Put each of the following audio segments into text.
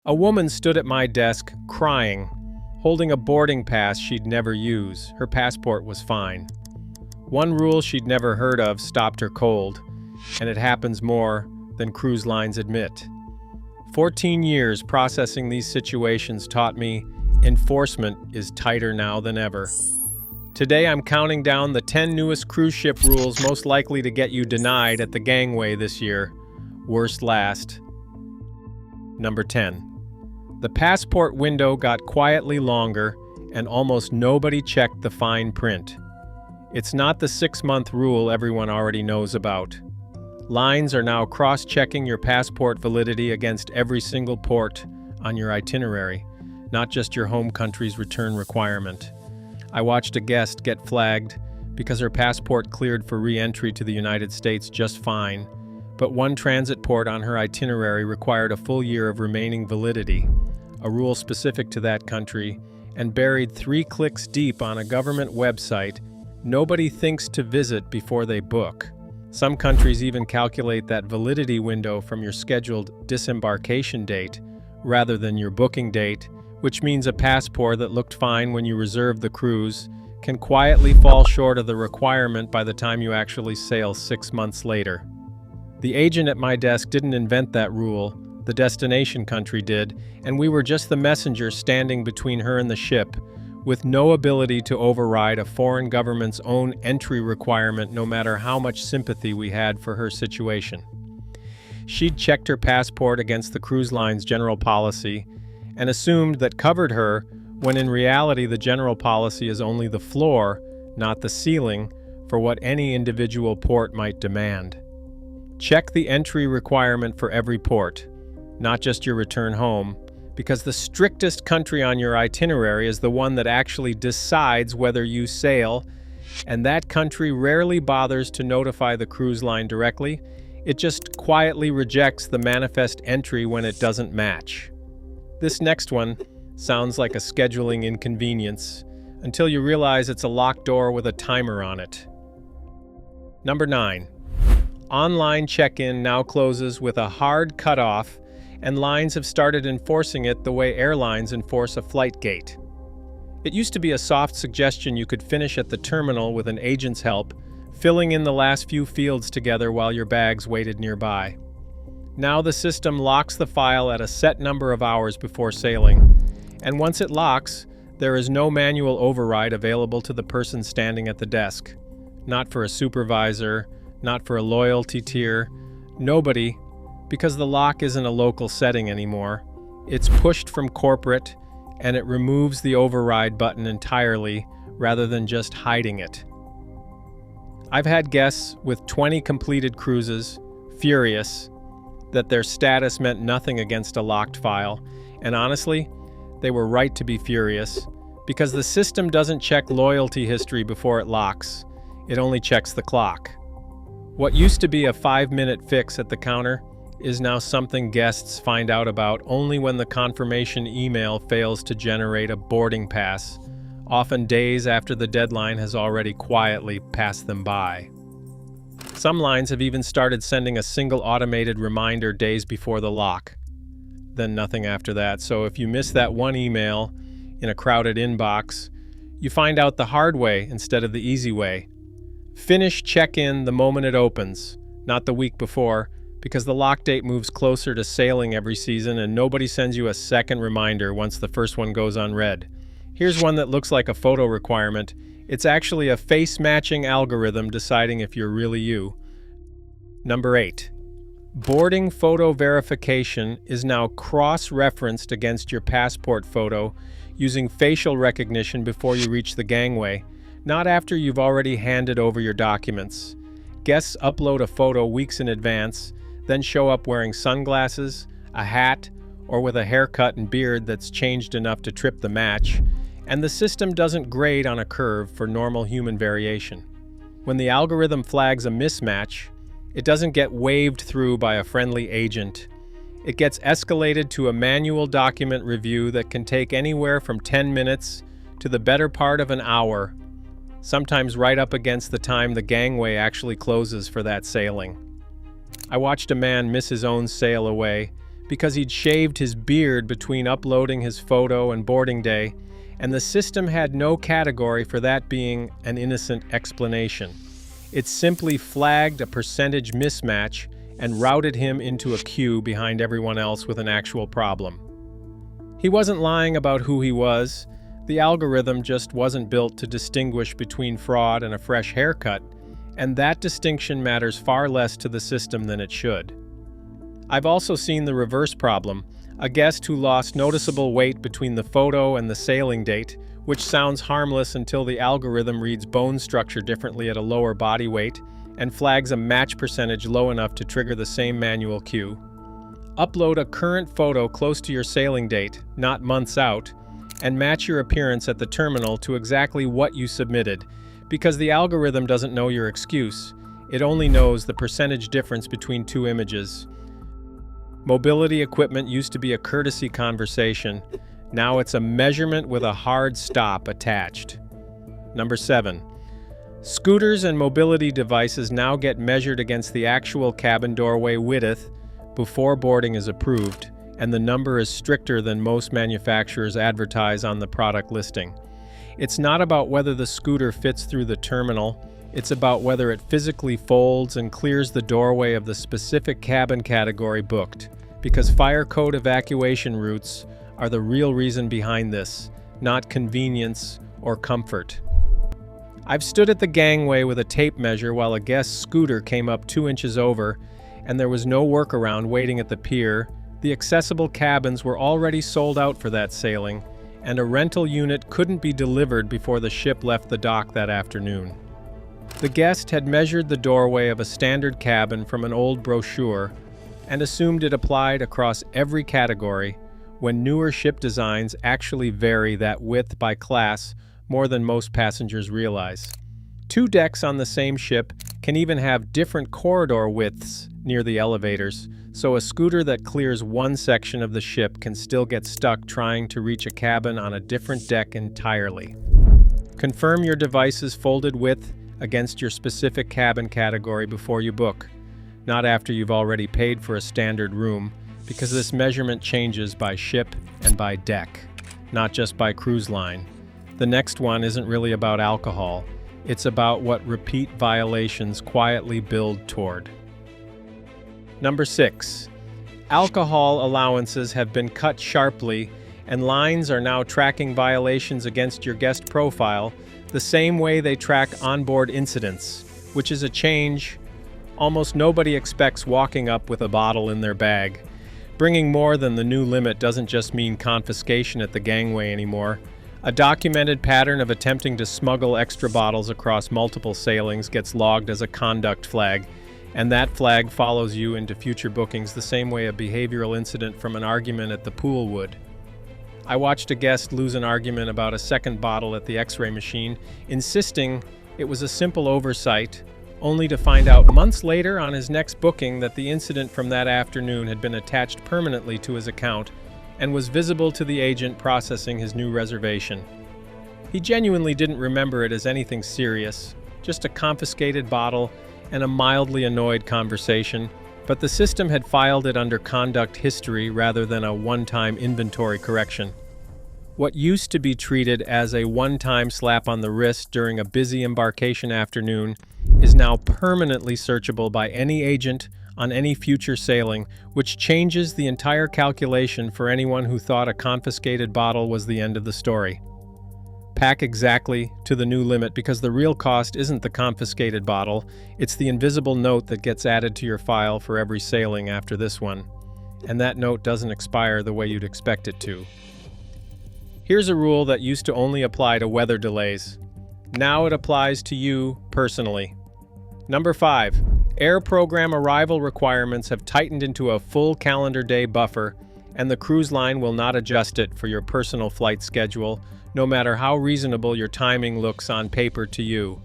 A woman stood at my desk, crying, holding a boarding pass she'd never use. Her passport was fine. One rule she'd never heard of stopped her cold, and it happens more than cruise lines admit. 14 years processing these situations taught me enforcement is tighter now than ever. Today I'm counting down the 10 newest cruise ship rules most likely to get you denied at the gangway this year. Worst last. Number 10. The passport window got quietly longer and almost nobody checked the fine print. It's not the 6-month rule everyone already knows about. Lines are now cross-checking your passport validity against every single port on your itinerary, not just your home country's return requirement. I watched a guest get flagged because her passport cleared for re-entry to the United States just fine, but one transit port on her itinerary required a full year of remaining validity, a rule specific to that country, and buried 3 clicks deep on a government website nobody thinks to visit before they book. Some countries even calculate that validity window from your scheduled disembarkation date rather than your booking date, which means a passport that looked fine when you reserved the cruise can quietly fall short of the requirement by the time you actually sail 6 months later. The agent at my desk didn't invent that rule, the destination country did, and we were just the messenger standing between her and the ship, with no ability to override a foreign government's own entry requirement no matter how much sympathy we had for her situation. She'd checked her passport against the cruise line's general policy and assumed that covered her, when in reality the general policy is only the floor, not the ceiling, for what any individual port might demand. Check the entry requirement for every port, not just your return home, because the strictest country on your itinerary is the one that actually decides whether you sail, and that country rarely bothers to notify the cruise line directly. It just quietly rejects the manifest entry when it doesn't match. This next one sounds like a scheduling inconvenience until you realize it's a locked door with a timer on it. Number 9. Online check-in now closes with a hard cutoff, and lines have started enforcing it the way airlines enforce a flight gate. It used to be a soft suggestion you could finish at the terminal with an agent's help, filling in the last few fields together while your bags waited nearby. Now the system locks the file at a set number of hours before sailing, and once it locks, there is no manual override available to the person standing at the desk. Not for a supervisor, not for a loyalty tier, nobody, because the lock isn't a local setting anymore. It's pushed from corporate, and it removes the override button entirely rather than just hiding it. I've had guests with 20 completed cruises, furious that their status meant nothing against a locked file, and honestly, they were right to be furious, because the system doesn't check loyalty history before it locks. It only checks the clock. What used to be a 5-minute fix at the counter is now something guests find out about only when the confirmation email fails to generate a boarding pass, often days after the deadline has already quietly passed them by. Some lines have even started sending a single automated reminder days before the lock, then nothing after that. So if you miss that one email in a crowded inbox, you find out the hard way instead of the easy way. Finish check-in the moment it opens, not the week before, because the lock date moves closer to sailing every season and nobody sends you a second reminder once the first one goes unread. Here's one that looks like a photo requirement. It's actually a face-matching algorithm deciding if you're really you. Number 8. Boarding photo verification is now cross-referenced against your passport photo using facial recognition before you reach the gangway, not after you've already handed over your documents. Guests upload a photo weeks in advance, then show up wearing sunglasses, a hat, or with a haircut and beard that's changed enough to trip the match, and the system doesn't grade on a curve for normal human variation. When the algorithm flags a mismatch, it doesn't get waved through by a friendly agent. It gets escalated to a manual document review that can take anywhere from 10 minutes to the better part of an hour, sometimes right up against the time the gangway actually closes for that sailing. I watched a man miss his own sail away because he'd shaved his beard between uploading his photo and boarding day, and the system had no category for that being an innocent explanation. It simply flagged a percentage mismatch and routed him into a queue behind everyone else with an actual problem. He wasn't lying about who he was. The algorithm just wasn't built to distinguish between fraud and a fresh haircut, and that distinction matters far less to the system than it should. I've also seen the reverse problem, a guest who lost noticeable weight between the photo and the sailing date, which sounds harmless until the algorithm reads bone structure differently at a lower body weight and flags a match percentage low enough to trigger the same manual queue. Upload a current photo close to your sailing date, not months out, and match your appearance at the terminal to exactly what you submitted, because the algorithm doesn't know your excuse. It only knows the percentage difference between two images. Mobility equipment used to be a courtesy conversation. Now it's a measurement with a hard stop attached. Number 7. Scooters and mobility devices now get measured against the actual cabin doorway width before boarding is approved, and the number is stricter than most manufacturers advertise on the product listing. It's not about whether the scooter fits through the terminal, it's about whether it physically folds and clears the doorway of the specific cabin category booked, because fire code evacuation routes are the real reason behind this, not convenience or comfort. I've stood at the gangway with a tape measure while a guest's scooter came up 2 inches over, and there was no workaround waiting at the pier. The accessible cabins were already sold out for that sailing, and a rental unit couldn't be delivered before the ship left the dock that afternoon. The guest had measured the doorway of a standard cabin from an old brochure and assumed it applied across every category, when newer ship designs actually vary that width by class more than most passengers realize. 2 decks on the same ship can even have different corridor widths near the elevators, so a scooter that clears one section of the ship can still get stuck trying to reach a cabin on a different deck entirely. Confirm your device's folded width against your specific cabin category before you book, not after you've already paid for a standard room, because this measurement changes by ship and by deck, not just by cruise line. The next one isn't really about alcohol. It's about what repeat violations quietly build toward. Number 6. Alcohol allowances have been cut sharply, and lines are now tracking violations against your guest profile the same way they track onboard incidents, which is a change almost nobody expects walking up with a bottle in their bag. Bringing more than the new limit doesn't just mean confiscation at the gangway anymore. A documented pattern of attempting to smuggle extra bottles across multiple sailings gets logged as a conduct flag, and that flag follows you into future bookings the same way a behavioral incident from an argument at the pool would. I watched a guest lose an argument about a second bottle at the X-ray machine, insisting it was a simple oversight, only to find out months later on his next booking that the incident from that afternoon had been attached permanently to his account and was visible to the agent processing his new reservation. He genuinely didn't remember it as anything serious, just a confiscated bottle and a mildly annoyed conversation, but the system had filed it under conduct history rather than a one-time inventory correction. What used to be treated as a one-time slap on the wrist during a busy embarkation afternoon is now permanently searchable by any agent on any future sailing, which changes the entire calculation for anyone who thought a confiscated bottle was the end of the story. Pack exactly to the new limit, because the real cost isn't the confiscated bottle, it's the invisible note that gets added to your file for every sailing after this one. And that note doesn't expire the way you'd expect it to. Here's a rule that used to only apply to weather delays. Now it applies to you personally. Number 5. Air program arrival requirements have tightened into a full calendar day buffer, and the cruise line will not adjust it for your personal flight schedule, no matter how reasonable your timing looks on paper to you.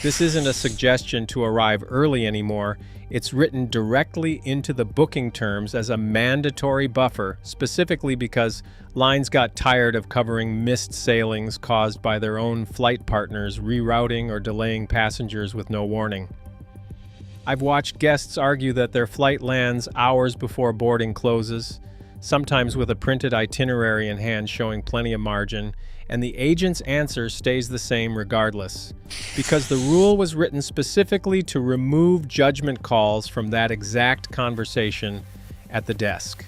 This isn't a suggestion to arrive early anymore. It's written directly into the booking terms as a mandatory buffer, specifically because lines got tired of covering missed sailings caused by their own flight partners rerouting or delaying passengers with no warning. I've watched guests argue that their flight lands hours before boarding closes, sometimes with a printed itinerary in hand showing plenty of margin, and the agent's answer stays the same regardless, because the rule was written specifically to remove judgment calls from that exact conversation at the desk.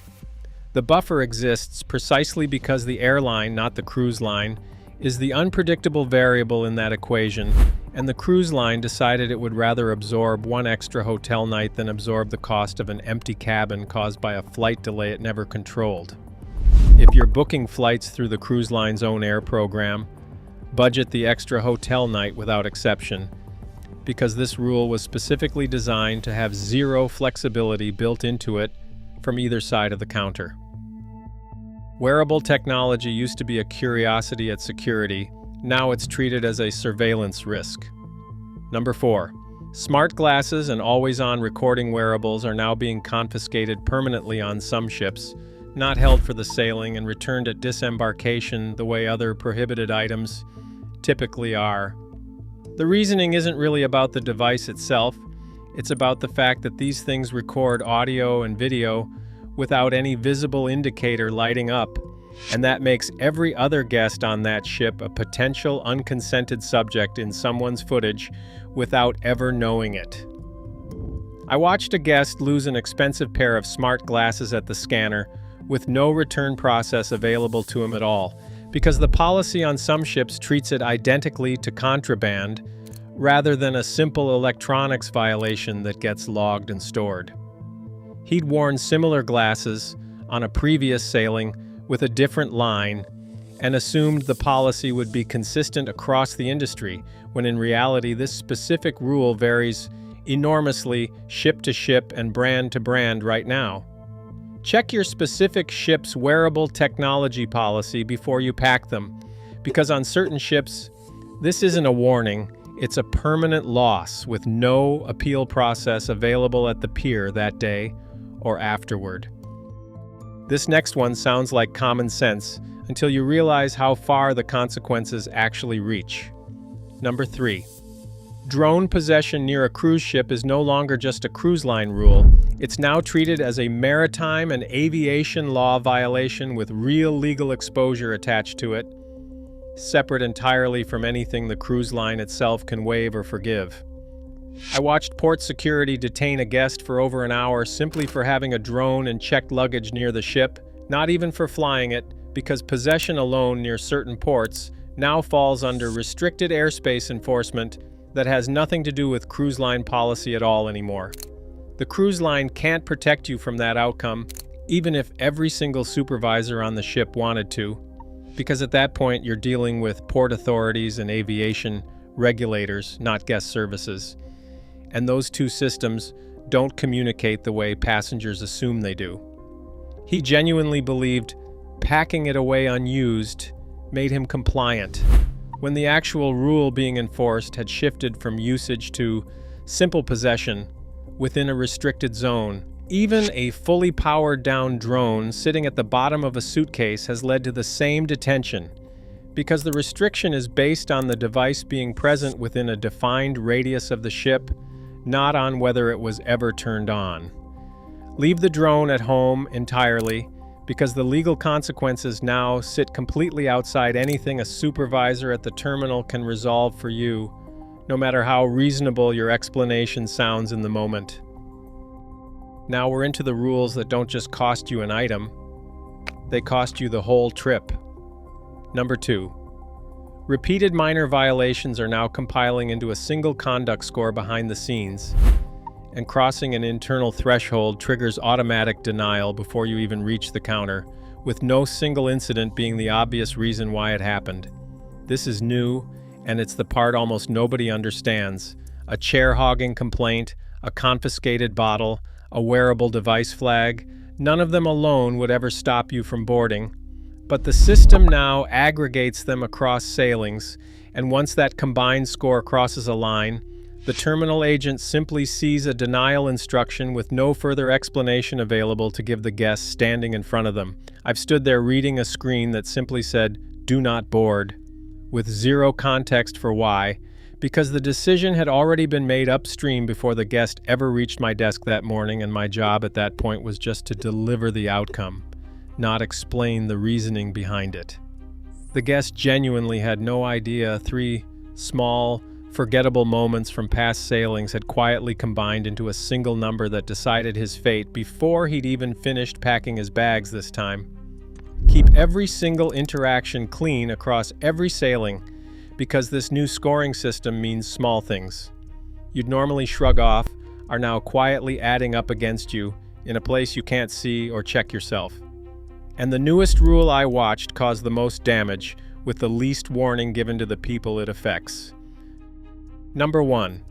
The buffer exists precisely because the airline, not the cruise line, is the unpredictable variable in that equation, and the cruise line decided it would rather absorb one extra hotel night than absorb the cost of an empty cabin caused by a flight delay it never controlled. If you're booking flights through the cruise line's own air program, budget the extra hotel night without exception, because this rule was specifically designed to have zero flexibility built into it from either side of the counter. Wearable technology used to be a curiosity at security. Now it's treated as a surveillance risk. Number 4. Smart glasses and always-on recording wearables are now being confiscated permanently on some ships, not held for the sailing and returned at disembarkation the way other prohibited items typically are. The reasoning isn't really about the device itself, it's about the fact that these things record audio and video without any visible indicator lighting up, and that makes every other guest on that ship a potential unconsented subject in someone's footage without ever knowing it. I watched a guest lose an expensive pair of smart glasses at the scanner with no return process available to him at all, because the policy on some ships treats it identically to contraband rather than a simple electronics violation that gets logged and stored. He'd worn similar glasses on a previous sailing with a different line and assumed the policy would be consistent across the industry, when in reality this specific rule varies enormously ship to ship and brand to brand right now. Check your specific ship's wearable technology policy before you pack them, because on certain ships, this isn't a warning, it's a permanent loss with no appeal process available at the pier that day or afterward. This next one sounds like common sense until you realize how far the consequences actually reach. Number 3. Drone possession near a cruise ship is no longer just a cruise line rule. It's now treated as a maritime and aviation law violation with real legal exposure attached to it, separate entirely from anything the cruise line itself can waive or forgive. I watched port security detain a guest for over an hour simply for having a drone and checked luggage near the ship, not even for flying it, because possession alone near certain ports now falls under restricted airspace enforcement that has nothing to do with cruise line policy at all anymore. The cruise line can't protect you from that outcome, even if every single supervisor on the ship wanted to, because at that point you're dealing with port authorities and aviation regulators, not guest services. And those two systems don't communicate the way passengers assume they do. He genuinely believed packing it away unused made him compliant, when the actual rule being enforced had shifted from usage to simple possession within a restricted zone. Even a fully powered down drone sitting at the bottom of a suitcase has led to the same detention, because the restriction is based on the device being present within a defined radius of the ship, not on whether it was ever turned on. Leave the drone at home entirely, because the legal consequences now sit completely outside anything a supervisor at the terminal can resolve for you, no matter how reasonable your explanation sounds in the moment. Now we're into the rules that don't just cost you an item, they cost you the whole trip. Number 2. Repeated minor violations are now compiling into a single conduct score behind the scenes, and crossing an internal threshold triggers automatic denial before you even reach the counter, with no single incident being the obvious reason why it happened. This is new, and it's the part almost nobody understands. A chair-hogging complaint, a confiscated bottle, a wearable device flag, none of them alone would ever stop you from boarding. But the system now aggregates them across sailings, and once that combined score crosses a line, the terminal agent simply sees a denial instruction with no further explanation available to give the guest standing in front of them. I've stood there reading a screen that simply said, "Do not board," with zero context for why, Because the decision had already been made upstream before the guest ever reached my desk that morning, and my job at that point was just to deliver the outcome, not explain the reasoning behind it. The guest genuinely had no idea 3 small, forgettable moments from past sailings had quietly combined into a single number that decided his fate before he'd even finished packing his bags this time. Keep every single interaction clean across every sailing, because this new scoring system means small things you'd normally shrug off are now quietly adding up against you in a place you can't see or check yourself. And the newest rule I watched caused the most damage, with the least warning given to the people it affects. Number 1.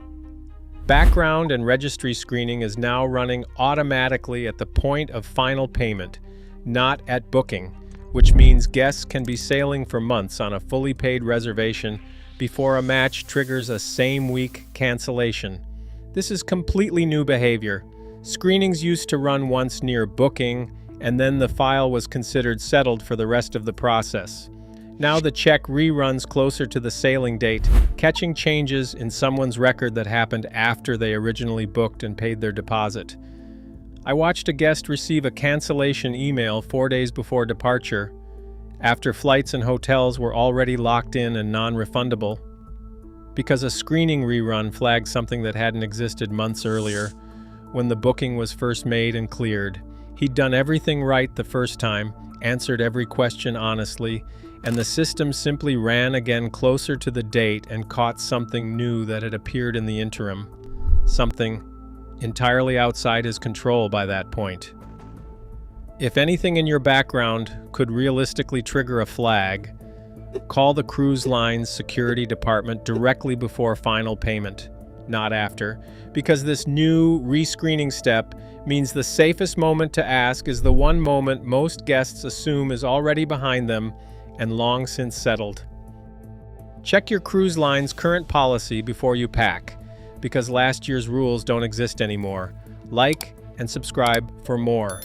Background and registry screening is now running automatically at the point of final payment, not at booking, which means guests can be sailing for months on a fully paid reservation before a match triggers a same-week cancellation. This is completely new behavior. Screenings used to run once near booking, and then the file was considered settled for the rest of the process. Now the check reruns closer to the sailing date, catching changes in someone's record that happened after they originally booked and paid their deposit. I watched a guest receive a cancellation email 4 days before departure, after flights and hotels were already locked in and non-refundable, because a screening rerun flagged something that hadn't existed months earlier, when the booking was first made and cleared. He'd done everything right the first time, answered every question honestly, and the system simply ran again closer to the date and caught something new that had appeared in the interim. Something entirely outside his control by that point. If anything in your background could realistically trigger a flag, call the cruise line's security department directly before final payment, not after, because this new rescreening step means the safest moment to ask is the one moment most guests assume is already behind them and long since settled. Check your cruise line's current policy before you pack, because last year's rules don't exist anymore. Like and subscribe for more.